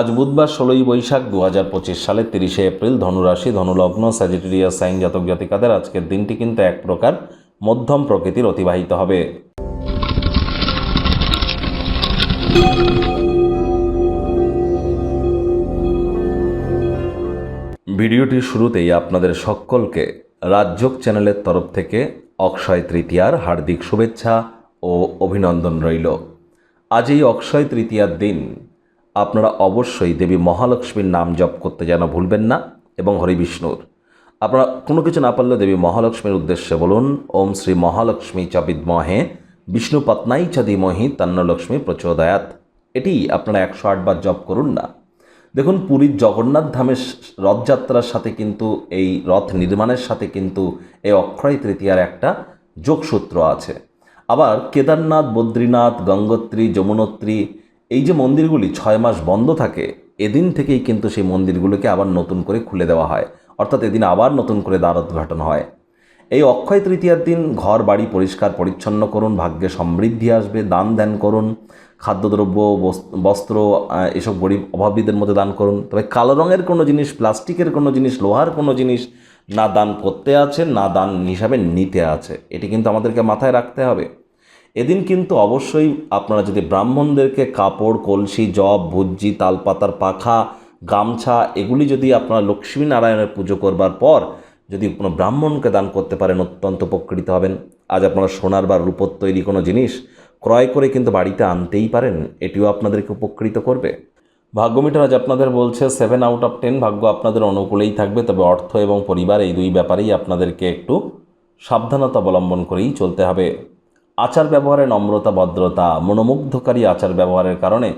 আজ বুধবার 16ই বৈশাখ 2025 সালের 30শে এপ্রিল। ধনুরাশি, ধনুলগ্ন, স্যাজিটেরিয়াস সাইন জাতক জাতিকাদের আজকের দিনটি কিন্তু এক প্রকার মধ্যম প্রকৃতির অতিবাহিত হবে। ভিডিওটির শুরুতেই আপনাদের সকলকে রাজযোগ চ্যানেলের তরফ থেকে অক্ষয় তৃতীয়ার হার্দিক শুভেচ্ছা ও অভিনন্দন রইল। আজ এই অক্ষয় তৃতীয়ার দিন আপনারা অবশ্যই দেবী মহালক্ষ্মীর নাম জপ করতে যেন ভুলবেন না এবং হরি বিষ্ণুর। আপনারা কোনো কিছু না পারলে দেবী মহালক্ষ্মীর উদ্দেশ্যে বলুন ওম শ্রী মহালক্ষ্মী চ বিদ্মহে বিষ্ণু পত্নাই চ ধীমহি তন্নো লক্ষ্মী প্রচোদয়াৎ। এটি আপনারা 108 বার জপ করুন না। দেখুন, পুরীর জগন্নাথ ধামের রথযাত্রার সাথে কিন্তু এই রথ নির্মাণের সাথে কিন্তু এই অক্ষয় তৃতীয়ার একটা যোগসূত্র আছে। আবার কেদারনাথ, বদ্রীনাথ, গঙ্গোত্রী, যমুনোত্রী এই যে মন্দিরগুলি 6 মাস বন্ধ থাকে, এদিন থেকেই কিন্তু সেই মন্দিরগুলোকে আবার নতুন করে খুলে দেওয়া হয়, অর্থাৎ এদিন আবার নতুন করে দ্বারোদ্ঘাটন হয়। এই অক্ষয় তৃতীয়ার দিন ঘর বাড়ি পরিষ্কার পরিচ্ছন্ন করুন, ভাগ্যে সমৃদ্ধি আসবে। দান ধ্যান করুন, খাদ্যদ্রব্য, বস্ত্র এসব গরিব অভাবীদের মধ্যে দান করুন। তবে কালো রঙের কোনো জিনিস, প্লাস্টিকের কোনো জিনিস, লোহার কোনো জিনিস না দান করতে আছে, না দান হিসাবে নিতে আছে, এটি কিন্তু আমাদেরকে মাথায় রাখতে হবে। এদিন কিন্তু অবশ্যই আপনারা যদি ব্রাহ্মণদেরকে কাপড়, কলসি, জব, ভুজ্জি, তালপাতার পাখা, গামছা এগুলি যদি আপনারা লক্ষ্মীনারায়ণের পুজো করবার পর যদি কোনো ব্রাহ্মণকে দান করতে পারেন, অত্যন্ত উপকৃত হবেন। আজ আপনারা সোনার বা রূপোর তৈরি কোনো জিনিস ক্রয় করে কিন্তু বাড়িতে আনতেই পারেন, এটিও আপনাদেরকে উপকৃত করবে। ভাগ্যমিটার আজ আপনাদের বলছে 7 আউট অফ 10, ভাগ্য আপনাদের অনুকূলেই থাকবে। তবে অর্থ এবং পরিবার এই দুই ব্যাপারেই আপনাদেরকে একটু সাবধানতা অবলম্বন করেই চলতে হবে। আচার ব্যবহারে নম্রতা, ভদ্রতা, মনোমুগ্ধকারী আচার ব্যবহারের কারণে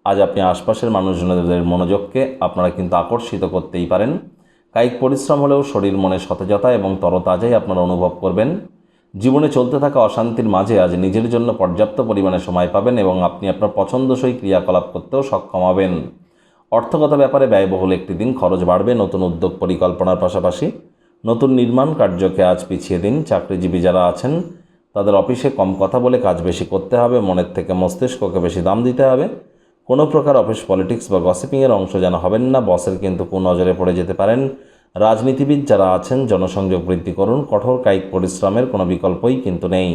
আজ আপনি আশপাশের মানুষজনদের মনোযোগকে আপনারা কিন্তু আকর্ষিত করতেই পারেন। কায়িক পরিশ্রম হলেও শরীর মনে সতেজতা এবং তরতাজাই আপনারা অনুভব করবেন। জীবনে চলতে থাকা অশান্তির মাঝে আজ নিজের জন্য পর্যাপ্ত পরিমাণে সময় পাবেন এবং আপনি আপনার পছন্দসই ক্রিয়াকলাপ করতেও সক্ষম হবেন। অর্থগত ব্যাপারে ব্যয়বহুল একটি দিন, খরচ বাড়বে। নতুন উদ্যোগ পরিকল্পনার পাশাপাশি নতুন নির্মাণ কার্যকে আজ পিছিয়ে দিন। চাকরিজীবী যারা আছেন তাদের অফিসে কম কথা বলে কাজ বেশি করতে হবে, মনের থেকে মস্তিষ্ককে বেশি দাম দিতে হবে। কোনো প্রকার অফিস পলিটিক্স বা গসিপিংয়ের অংশ যেন হবেন না, বসের কিন্তু কুনজরে পড়ে যেতে পারেন। রাজনীতিবিদ যারা আছেন জনসংযোগ বৃদ্ধি করুন, কঠোর কায়িক পরিশ্রমের কোনো বিকল্পই কিন্তু নেই।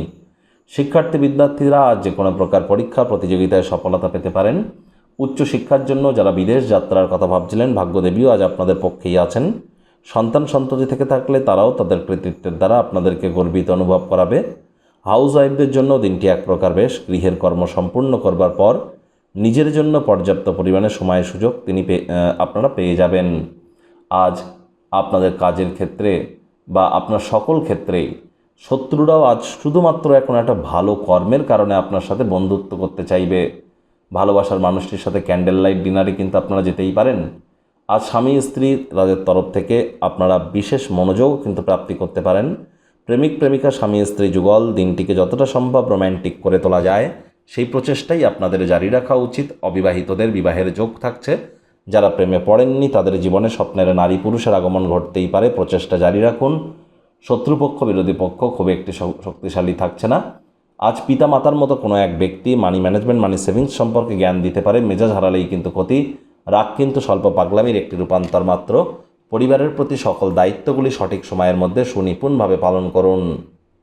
শিক্ষার্থী বিদ্যার্থীরা আজ যে কোনো প্রকার পরীক্ষা প্রতিযোগিতায় সফলতা পেতে পারেন। উচ্চশিক্ষার জন্য যারা বিদেশ যাত্রার কথা ভাবছিলেন, ভাগ্যদেবীও আজ আপনাদের পক্ষেই আছেন। সন্তান সন্ততি থেকে থাকলে তারাও তাদের কৃতিত্বের দ্বারা আপনাদেরকে গর্বিত অনুভব করাবে। হাউস ওয়াইফদের জন্য দিনটি এক প্রকার বেশ। গৃহের কর্ম সম্পূর্ণ করবার পর নিজের জন্য পর্যাপ্ত পরিমাণে সময় সুযোগ আপনারা পেয়ে যাবেন। আজ আপনাদের কাজের ক্ষেত্রে বা আপনার সকল ক্ষেত্রেই শত্রুরাও আজ শুধুমাত্র এখন একটা ভালো কর্মের কারণে আপনার সাথে বন্ধুত্ব করতে চাইবে। ভালোবাসার মানুষটির সাথে ক্যান্ডেল লাইট ডিনারে কিন্তু আপনারা যেতেই পারেন। আজ স্বামী স্ত্রী তাদের তরফ থেকে আপনারা বিশেষ মনোযোগ কিন্তু প্রাপ্তি করতে পারেন। প্রেমিক প্রেমিকা স্বামী স্ত্রী যুগল দিনটিকে যতটা সম্ভব রোম্যান্টিক করে তোলা যায় সেই প্রচেষ্টাই আপনাদের জারি রাখা উচিত। অবিবাহিতদের বিবাহের যোগ থাকছে। যারা প্রেমে পড়েননি তাদের জীবনে স্বপ্নের নারী পুরুষের আগমন ঘটতেই পারে, প্রচেষ্টা জারি রাখুন। শত্রুপক্ষ বিরোধী পক্ষ খুব একটি শক্তিশালী থাকছে না। আজ পিতা মাতার মতো কোনো এক ব্যক্তি মানি ম্যানেজমেন্ট, মানি সেভিংস সম্পর্কে জ্ঞান দিতে পারে। মেজাজ হারালেই কিন্তু ক্ষতি। রাগ কিন্তু স্বল্প পাগলামির একটি রূপান্তর মাত্র। পরিবারের প্রতি সকল দায়িত্বগুলি সঠিক সময়ের মধ্যে সুনিপুণভাবে পালন করুন।